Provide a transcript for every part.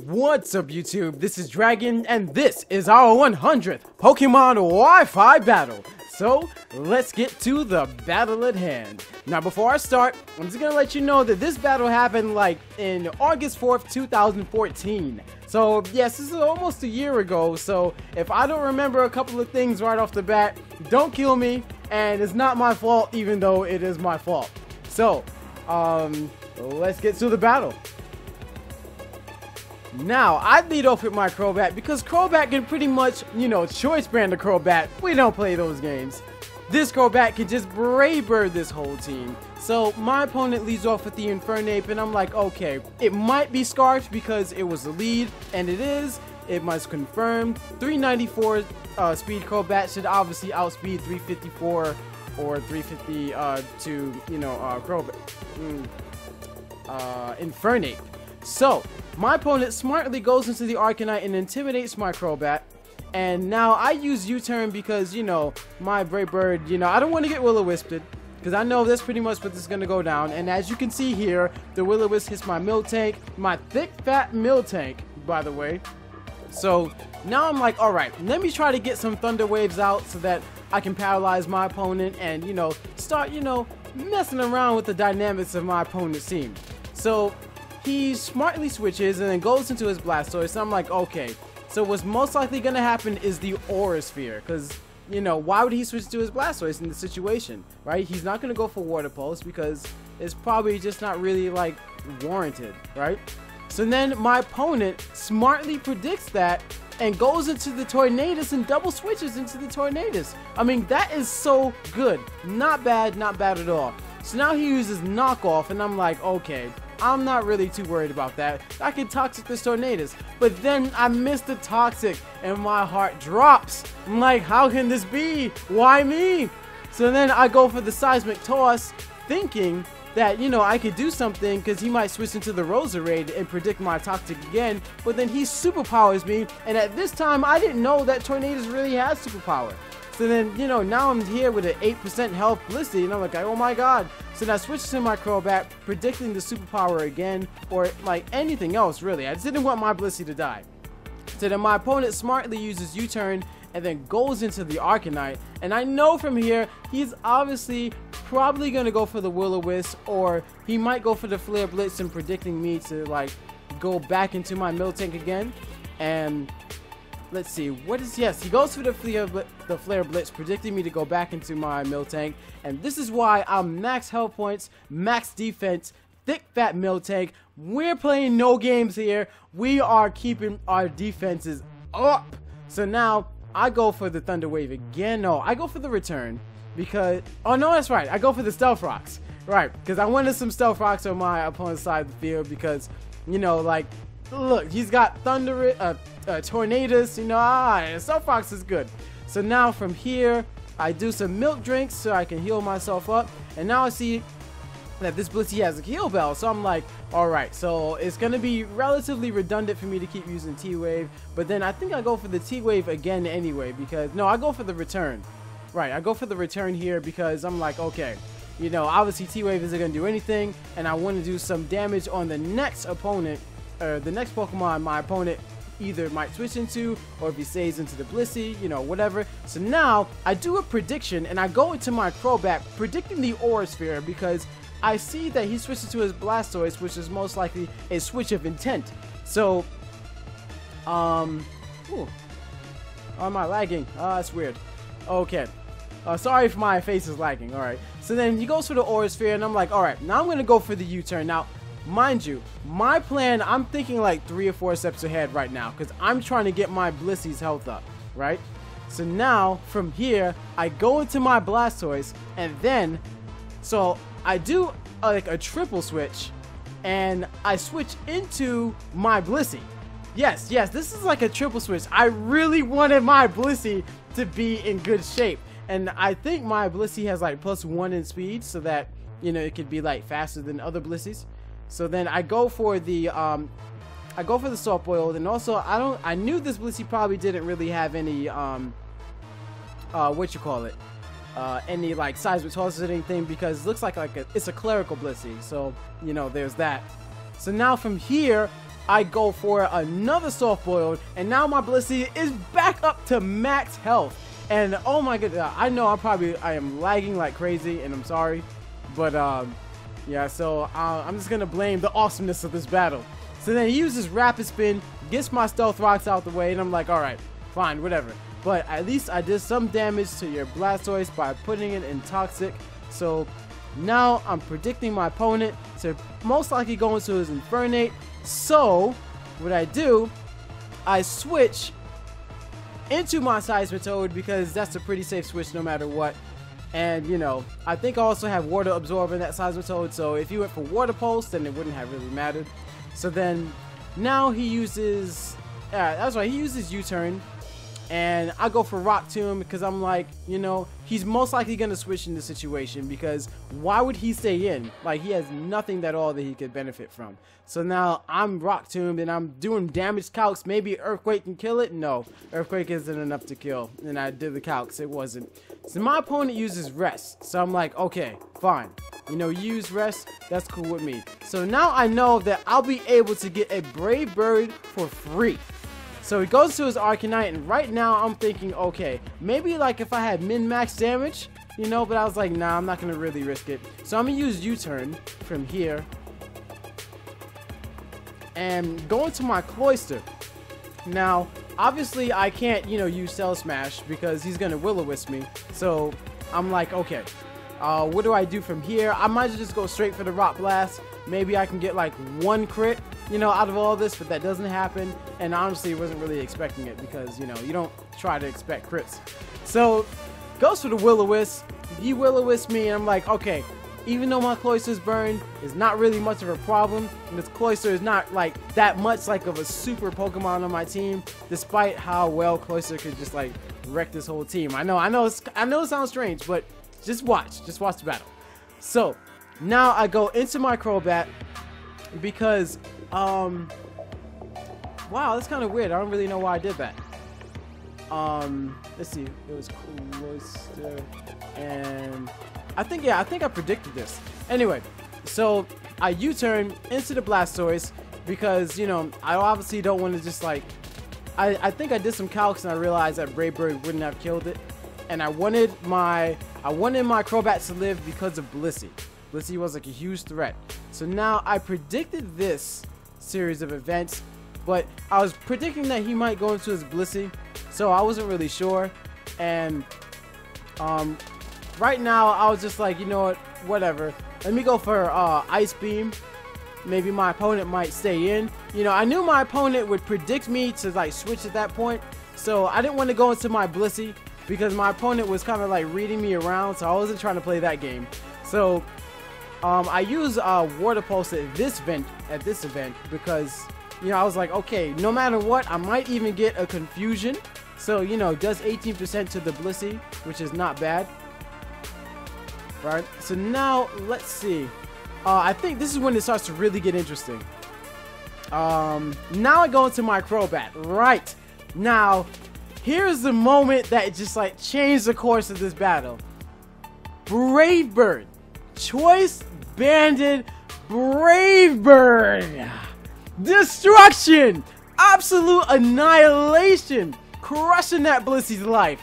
What's up YouTube, this is Dragon and this is our 100th Pokemon Wi-Fi battle. So let's get to the battle at hand. Now before I start, I'm just gonna let you know that this battle happened like in August 4th, 2014. So yes, this is almost a year ago, so if I don't remember a couple of things right off the bat, don't kill me, and it's not my fault even though it is my fault. So, let's get to the battle. Now, I lead off with my Crobat because Crobat can pretty much, choice brand the Crobat. We don't play those games. This Crobat can just Brave Bird this whole team. So, my opponent leads off with the Infernape, and I'm like, okay, it might be Scarfed because it was the lead, and it is. It must confirm. 394 speed Crobat should obviously outspeed 354 or 350 Crobat. Infernape. So, my opponent smartly goes into the Arcanine and intimidates my Crobat. And now I use U-turn because, my Brave Bird, I don't want to get Will-O-Wisped. Because I know that's pretty much what this is going to go down. And as you can see here, the Will-O-Wisp hits my Miltank. My thick, fat Miltank, by the way. So, now I'm like, alright, let me try to get some Thunder Waves out so that I can paralyze my opponent and, start, messing around with the dynamics of my opponent's team. So, he smartly switches and then goes into his Blastoise, and I'm like, okay, so what's most likely going to happen is the Aura Sphere, because, why would he switch to his Blastoise in the situation, right? He's not going to go for Water Pulse because it's probably just not really, warranted, right? So then my opponent smartly predicts that and goes into the Tornadus and double switches into the Tornadus. I mean, that is so good. Not bad at all. So now he uses Knockoff, and I'm like, okay, I'm not really too worried about that. I can Toxic this Tornadus. But then I miss the Toxic and my heart drops. I'm like, how can this be? Why me? So then I go for the Seismic Toss, thinking that, I could do something because he might switch into the Roserade and predict my Toxic again. But then he superpowers me. And at this time, I didn't know that Tornadus really has superpower. So then, now I'm here with an 8% health Blissey, and I'm like, oh my god. So then I switched to my Crobat, predicting the superpower again, or anything else really. I just didn't want my Blissey to die. So then my opponent smartly uses U-turn and then goes into the Arcanine. And I know from here, he's obviously probably going to go for the Will-O-Wisp, or he might go for the Flare Blitz and predicting me to go back into my Miltank again. And let's see, yes, he goes for the Flare Blitz, predicting me to go back into my Miltank. And this is why I'm max health points, max defense, thick fat Miltank. We're playing no games here. We are keeping our defenses up. So now I go for the Thunder Wave again. No, I go for the return because, oh no, that's right, I go for the Stealth Rocks. Right, because I wanted some Stealth Rocks on my opponent's side of the field because, look, he's got Tornadus, Stealth Rocks is good. So now from here, I do some milk drinks so I can heal myself up. And now I see that this Blissey has a Heal Bell. So I'm like, alright, so it's going to be relatively redundant for me to keep using T-Wave. But then I think I go for the T-Wave again anyway because, no, I go for the return. Right, I go for the return here because I'm like, okay, obviously T-Wave isn't going to do anything. And I want to do some damage on the next opponent, or the next Pokemon my opponent either might switch into, or if he stays into the Blissey, whatever. So now I do a prediction and I go into my Crobat predicting the Aura Sphere because I see that he switches to his Blastoise, which is most likely a switch of intent. So ooh, am I lagging? That's weird. Okay, sorry if my face is lagging. Alright, so then he goes for the Aura Sphere and I'm like, alright, now I'm gonna go for the U-turn. Now mind you, my plan, I'm thinking 3 or 4 steps ahead right now because I'm trying to get my Blissey's health up, right? So now, from here, I go into my Blastoise, and then, so I do a triple switch, and I switch into my Blissey. Yes, this is like a triple switch. I really wanted my Blissey to be in good shape, and I think my Blissey has +1 in speed, so that, it could be faster than other Blisseys. So then I go for the soft boiled, and also I knew this Blissey probably didn't really have any any seismic tosses or anything because it looks like it's a clerical Blissey. So there's that. So now from here I go for another soft boiled, and now my Blissey is back up to max health. And oh my goodness, I know I am lagging like crazy, and I'm sorry, but yeah, so I'm just gonna blame the awesomeness of this battle. So then he uses rapid spin, gets my stealth rocks out the way, and I'm like, alright, fine, whatever. But at least I did some damage to your Blastoise by putting it in Toxic. So now I'm predicting my opponent to most likely go into his Infernape. So what I do, I switch into my Seismitoad because that's a pretty safe switch no matter what. And you know, I think I also have Water Absorb in that Seismitoad, so if he went for Water Pulse, then it wouldn't have really mattered. So then now he uses, that's right, he uses U-turn. And I go for Rock Tomb because I'm like, you know, he's most likely going to switch in the situation because why would he stay in? Like, he has nothing at all that he could benefit from. So now I'm Rock Tomb and I'm doing damage calcs. Maybe Earthquake can kill it? No, Earthquake isn't enough to kill. And I did the calcs, it wasn't. So my opponent uses Rest. So I'm like, okay, fine. You know, use Rest, that's cool with me. So now I know that I'll be able to get a Brave Bird for free. So he goes to his Arcanine, and right now I'm thinking, okay, maybe like if I had min-max damage, you know, but I was like, nah, I'm not going to really risk it. So I'm going to use U-turn from here and go into my Cloyster. Now, obviously I can't, you know, use Cell Smash because he's going to Will-O-Wisp me. So I'm like, okay, what do I do from here? I might just go straight for the Rock Blast. Maybe I can get like one crit, you know, out of all this, but that doesn't happen. And honestly, wasn't really expecting it because, you know, you don't try to expect crits. So, goes for the Will-O-Wisp. He Will-O-Wisp me, and I'm like, okay, even though my Cloyster's burned, it's not really much of a problem. And this Cloyster is not like that much like of a super Pokemon on my team, despite how well Cloyster could just like wreck this whole team. I know it sounds strange, but just watch the battle. So, now I go into my Crobat because, wow, that's kind of weird. I don't really know why I did that. Let's see. It was Cloyster, and I think I predicted this. Anyway, so I U-turn into the Blastoise because, you know, I obviously don't want to just like, I think I did some calcs and I realized that Brave Bird wouldn't have killed it, and I wanted my Crobat to live because of Blissey. Blissey was like a huge threat. So now I predicted this series of events, but I was predicting that he might go into his Blissey, so I wasn't really sure. And right now I was just like, you know what, whatever. Let me go for Ice Beam. Maybe my opponent might stay in. You know, I knew my opponent would predict me to like switch at that point, so I didn't want to go into my Blissey because my opponent was kind of like reading me around, so I wasn't trying to play that game. So I use Water Pulse at this event because, you know, I was like, okay, no matter what, I might even get a Confusion. So, you know, does 18% to the Blissey, which is not bad. Right? So now, let's see. I think this is when it starts to really get interesting. Now I go into my Crobat. Right. Now, here's the moment that just like changed the course of this battle. Brave Bird. Choice Banded Brave Bird. Destruction. Absolute annihilation. Crushing that Blissey's life.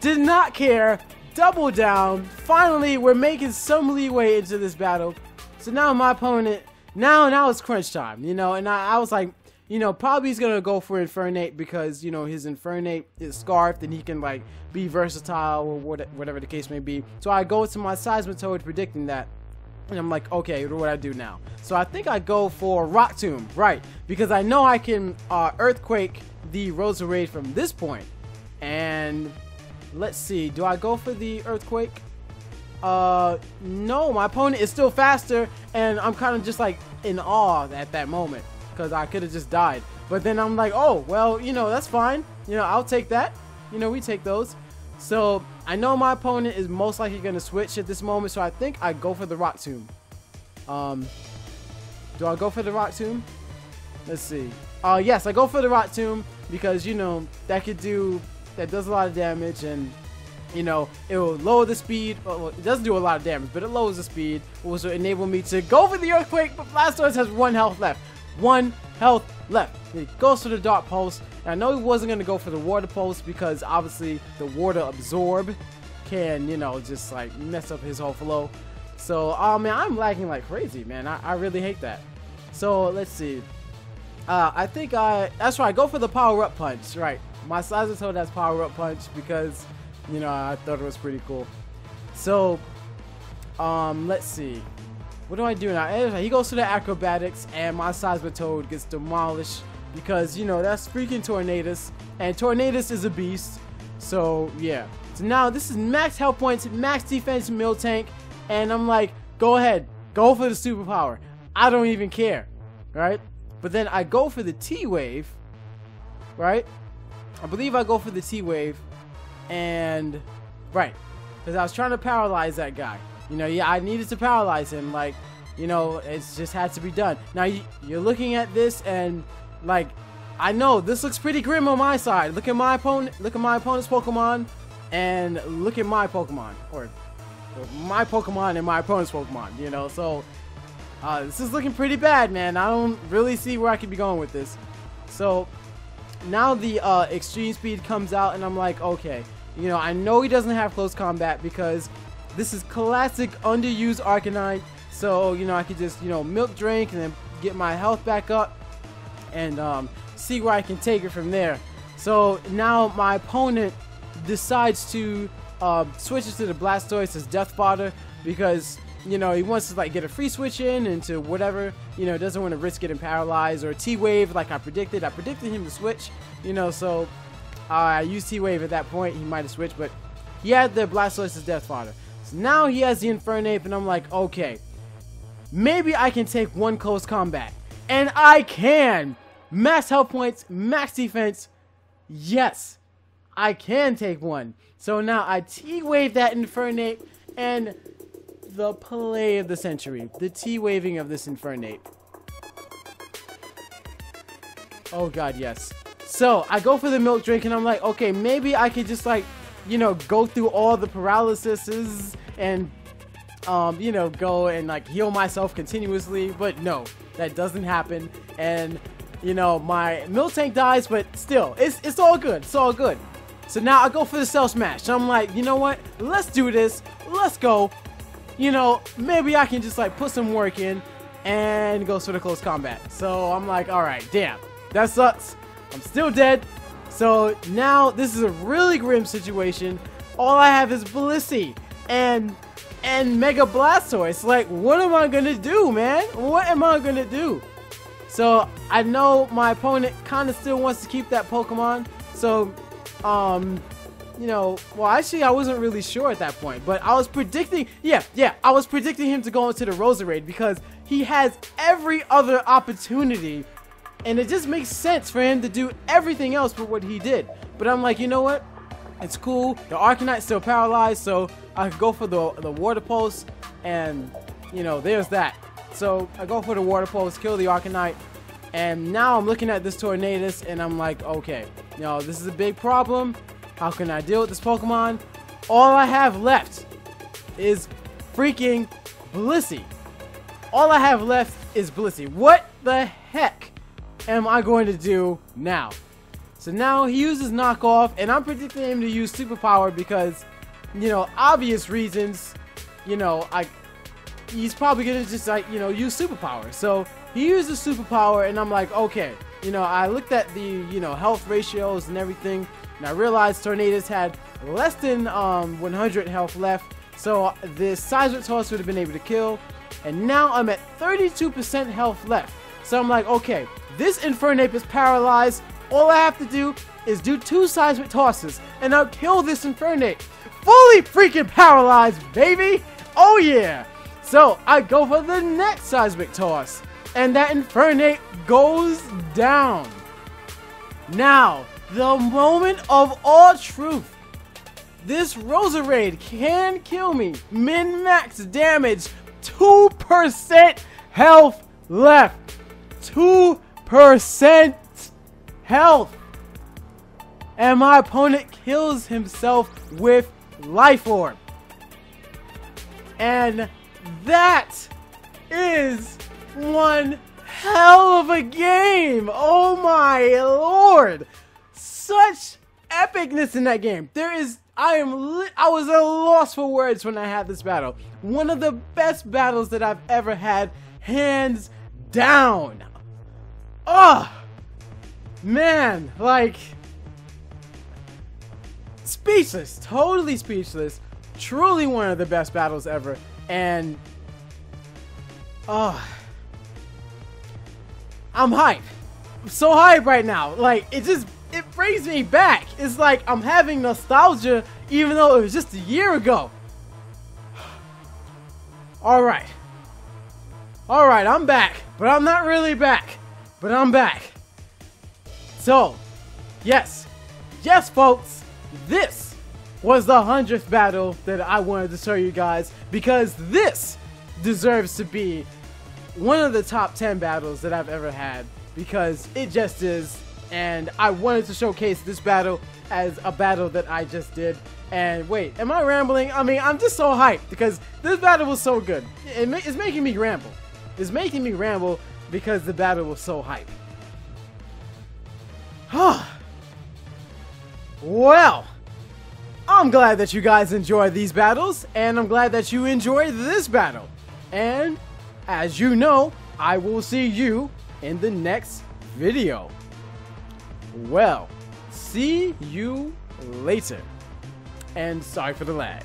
Did not care. Double down. Finally, we're making some leeway into this battle. So now my opponent, now it's crunch time, you know, and I was like, you know, probably he's gonna go for Infernape because, you know, his Infernape is scarfed and he can like be versatile or whatever the case may be. So I go to my Seismitoad predicting that, and I'm like, okay, what do I do now? So I think I go for Rock Tomb, right? Because I know I can Earthquake the Roserade from this point. And let's see, do I go for the Earthquake? No, my opponent is still faster, and I'm kind of just like in awe at that moment because I could have just died. But then I'm like, oh, well, you know, that's fine. You know, I'll take that. You know, we take those. So I know my opponent is most likely going to switch at this moment, so I think I go for the Rock Tomb. Do I go for the Rock Tomb? Let's see. Yes, I go for the Rock Tomb because, you know, that does a lot of damage, and, you know, it will lower the speed. Well, it doesn't do a lot of damage, but it lowers the speed, which will enable me to go for the Earthquake, but Blastoise has 1 health left. 1 health left. He goes for the Dark Pulse. And I know he wasn't going to go for the Water Pulse because obviously the Water Absorb can, you know, just like mess up his whole flow. So, oh man, I'm lagging like crazy, man. I really hate that. So, let's see. I think that's right, go for the Power Up Punch, right. My Seismic Toad has Power Up Punch because, you know, I thought it was pretty cool. So, let's see. What do I do now? He goes to the Acrobatics, and my Seismic Toad gets demolished because, you know, that's freaking Tornadus, and Tornadus is a beast. So, yeah. So now this is max health points, max defense, Miltank, and I'm like, go ahead, go for the superpower. I don't even care, right? But then I go for the T-Wave, right? I believe I go for the T-Wave, and right, because I was trying to paralyze that guy. You know, yeah, I needed to paralyze him. Like, you know, it's just had to be done. Now you're looking at this, and like, I know this looks pretty grim on my side. Look at my opponent. Look at my opponent's Pokemon, and look at my Pokemon, or my Pokemon and my opponent's Pokemon. You know, so. This is looking pretty bad, man. I don't really see where I could be going with this. So, now the extreme speed comes out, and I'm like, okay. You know, I know he doesn't have close combat because this is classic underused Arcanine. So, you know, I could just, you know, milk drink and then get my health back up and see where I can take it from there. So, now my opponent decides to switch to the Blastoise as Death Fodder because, you know, he wants to like get a free switch in into whatever, you know, doesn't want to risk getting paralyzed, or T-Wave like I predicted. I predicted him to switch, you know, so I used T-Wave at that point. He might have switched, but he had the Blastoise as Death Fodder. So now he has the Infernape, and I'm like, okay, maybe I can take 1 close combat. And I can! Max health points, max defense. Yes, I can take 1. So now I T-Wave that Infernape, and the play of the century, the T-waving of this Infernape. Oh god, yes. So I go for the milk drink, and I'm like, okay, maybe I could just like, you know, go through all the paralyses and you know, go and like heal myself continuously. But no, that doesn't happen. And you know, my Miltank dies, but still, it's all good. It's all good. So now I go for the Cell Smash. I'm like, you know what? Let's do this. Let's go. You know, maybe I can just like put some work in and go sort of close combat. So I'm like, alright, damn, that sucks. I'm still dead. So now this is a really grim situation. All I have is Blissey and Mega Blastoise. Like, what am I gonna do, man? What am I gonna do? So I know my opponent kind of still wants to keep that Pokemon. So you know, well, actually, I wasn't really sure at that point, but I was predicting, I was predicting him to go into the Roserade because he has every other opportunity, and it just makes sense for him to do everything else but what he did. But I'm like, you know what? It's cool. The Arcanite's still paralyzed, so I could go for the Water Pulse, and, you know, there's that. So I go for the Water Pulse, kill the Arcanite, and now I'm looking at this Tornadus, and I'm like, okay, you know, this is a big problem. How can I deal with this Pokemon? All I have left is freaking Blissey. All I have left is Blissey. What the heck am I going to do now? So now he uses Knockoff, and I'm predicting him to use Superpower because, you know, obvious reasons, you know, he's probably going to just, like, you know, use Superpower. So he uses Superpower, and I'm like, okay, you know, I looked at the, you know, health ratios and everything, and I realized Tornadus had less than 100 health left, so the Seismic Toss would have been able to kill. And now I'm at 32% health left. So I'm like, okay, this Infernape is paralyzed. All I have to do is do 2 Seismic Tosses, and I'll kill this Infernape. Fully freaking paralyzed, baby! Oh yeah! So I go for the next Seismic Toss, and that Infernape goes down. Now, the moment of all truth. This Roserade can kill me. Min-max damage. 2% health left. 2% health. And my opponent kills himself with Life Orb. And that is one hell of a game. Oh my lord. Such epicness in that game. I was at a loss for words when I had this battle. One of the best battles that I've ever had, hands down. Oh, man, like, speechless, totally speechless. Truly one of the best battles ever. And I'm hype. I'm so hype right now. Like, it brings me back. It's like I'm having nostalgia even though it was just a year ago. Alright, I'm back. But I'm not really back. But I'm back. So, yes, folks, this was the 100th battle that I wanted to show you guys, because this deserves to be one of the top 10 battles that I've ever had, because it just is. And I wanted to showcase this battle as a battle that I just did. And wait, am I rambling? I mean, I'm just so hyped because this battle was so good. It's making me ramble. It's making me ramble because the battle was so hype. Well, I'm glad that you guys enjoyed these battles, and I'm glad that you enjoyed this battle. And as you know, I will see you in the next video. Well, see you later. And sorry for the lag.